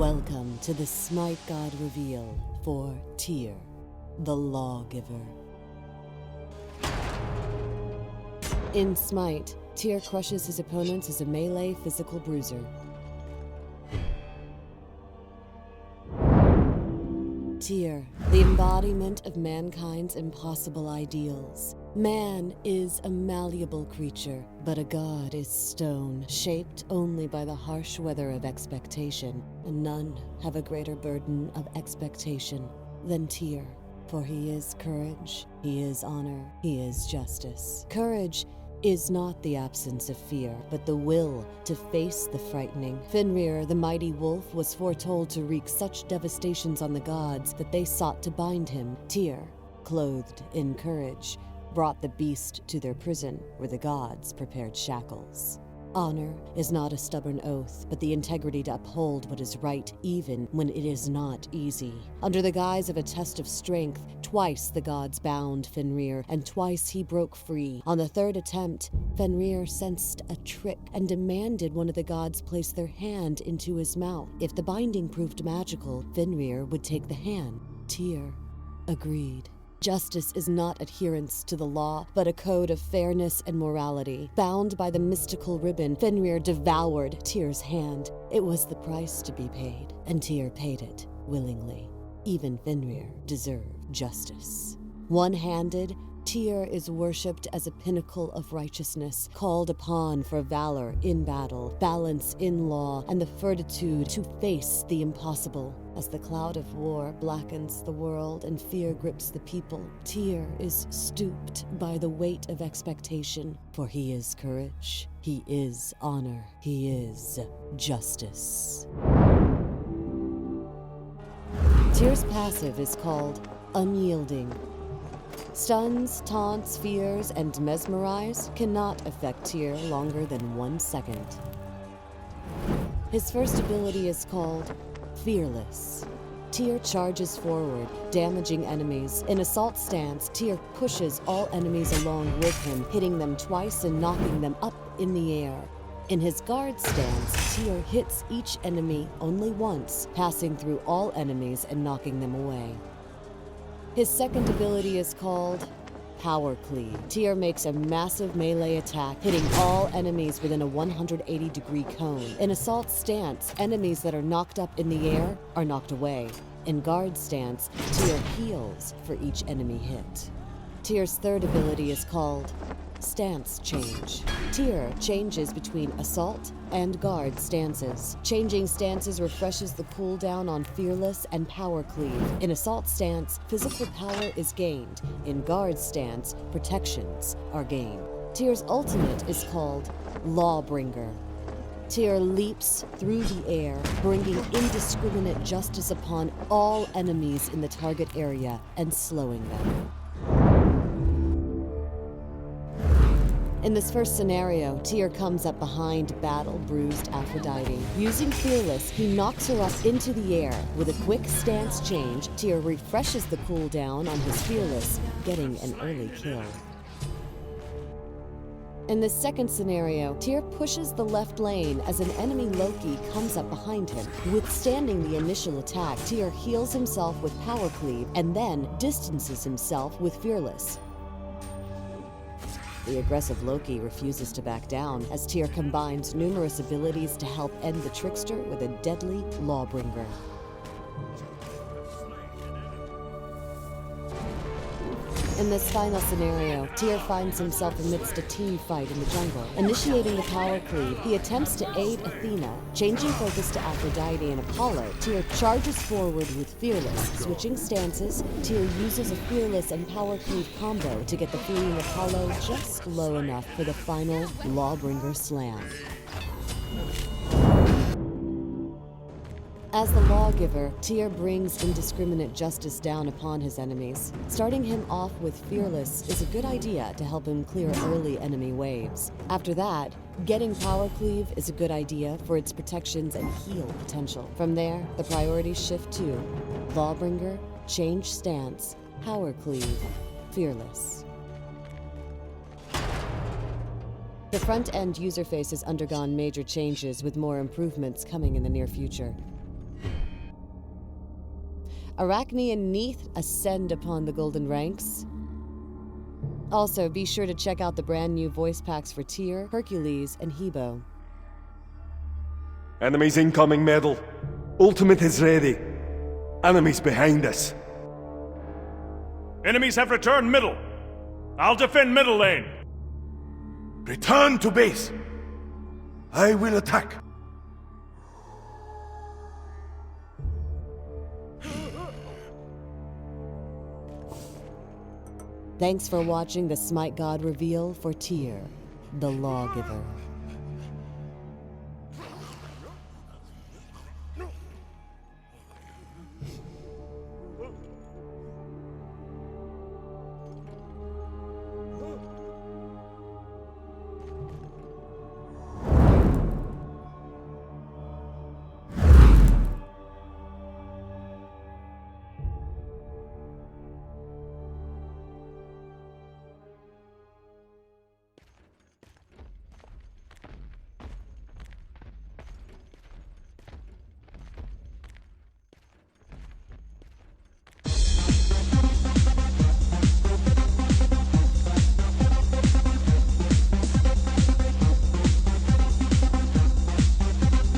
Welcome to the SMITE God reveal for Tyr the Lawgiver. In SMITE, Tyr crushes his opponents as a melee physical bruiser. Tyr, the embodiment of mankind's impossible ideals. Man is a malleable creature, but a god is stone, shaped only by the harsh weather of expectation, and none have a greater burden of expectation than Tyr. For he is courage, he is honor, he is justice. Courage is not the absence of fear, but the will to face the frightening. Fenrir, the mighty wolf, was foretold to wreak such devastations on the gods that they sought to bind him. Tyr, clothed in courage, brought the beast to their prison, where the gods prepared shackles. Honor is not a stubborn oath, but the integrity to uphold what is right even when it is not easy. Under the guise of a test of strength, twice the gods bound Fenrir, and twice he broke free. On the third attempt, Fenrir sensed a trick and demanded one of the gods place their hand into his mouth. If the binding proved magical, Fenrir would take the hand. Tyr agreed. Justice is not adherence to the law, but a code of fairness and morality. Bound by the mystical ribbon, Fenrir devoured Tyr's hand. It was the price to be paid, and Tyr paid it willingly. Even Fenrir deserved justice. One-handed, Tyr is worshipped as a pinnacle of righteousness, called upon for valor in battle, balance in law, and the fortitude to face the impossible. As the cloud of war blackens the world and fear grips the people, Tyr is stooped by the weight of expectation. For he is courage, he is honor, he is justice. Tyr's passive is called Unyielding. Stuns, taunts, fears, and mesmerize cannot affect Tyr longer than 1 second. His first ability is called Fearless. Tyr charges forward, damaging enemies. In assault stance, Tyr pushes all enemies along with him, hitting them twice and knocking them up in the air. In his guard stance, Tyr hits each enemy only once, passing through all enemies and knocking them away. His second ability is called Power Cleave. Tyr makes a massive melee attack, hitting all enemies within a 180-degree cone. In assault stance, enemies that are knocked up in the air are knocked away. In guard stance, Tyr heals for each enemy hit. Tyr's third ability is called Stance Change. Tyr changes between assault and guard stances. Changing stances refreshes the cooldown on Fearless and Power Cleave. In assault stance, physical power is gained. In guard stance, protections are gained. Tyr's ultimate is called Lawbringer. Tyr leaps through the air, bringing indiscriminate justice upon all enemies in the target area and slowing them. In this first scenario, Tyr comes up behind battle-bruised Aphrodite. Using Fearless, he knocks her up into the air. With a quick stance change, Tyr refreshes the cooldown on his Fearless, getting an early kill. In the second scenario, Tyr pushes the left lane as an enemy Loki comes up behind him. Withstanding the initial attack, Tyr heals himself with Power Cleave and then distances himself with Fearless. The aggressive Loki refuses to back down as Tyr combines numerous abilities to help end the trickster with a deadly Lawbringer. In this final scenario, Tyr finds himself amidst a team fight in the jungle. Initiating the Power Cleave, he attempts to aid Athena. Changing focus to Aphrodite and Apollo, Tyr charges forward with Fearless. Switching stances, Tyr uses a Fearless and Power Cleave combo to get the fleeing Apollo just low enough for the final Lawbringer slam. As the Lawgiver, Tyr brings indiscriminate justice down upon his enemies. Starting him off with Fearless is a good idea to help him clear early enemy waves. After that, getting Power Cleave is a good idea for its protections and heal potential. From there, the priorities shift to Lawbringer, Change Stance, Power Cleave, Fearless. The front-end user face has undergone major changes with more improvements coming in the near future. Arachne and Neith ascend upon the golden ranks. Also, be sure to check out the brand new voice packs for Tyr, Hercules, and Hebo. Enemies incoming, Medal. Ultimate is ready. Enemies behind us. Enemies have returned middle. I'll defend middle lane. Return to base. I will attack. Thanks for watching the SMITE God reveal for Tyr the Lawgiver.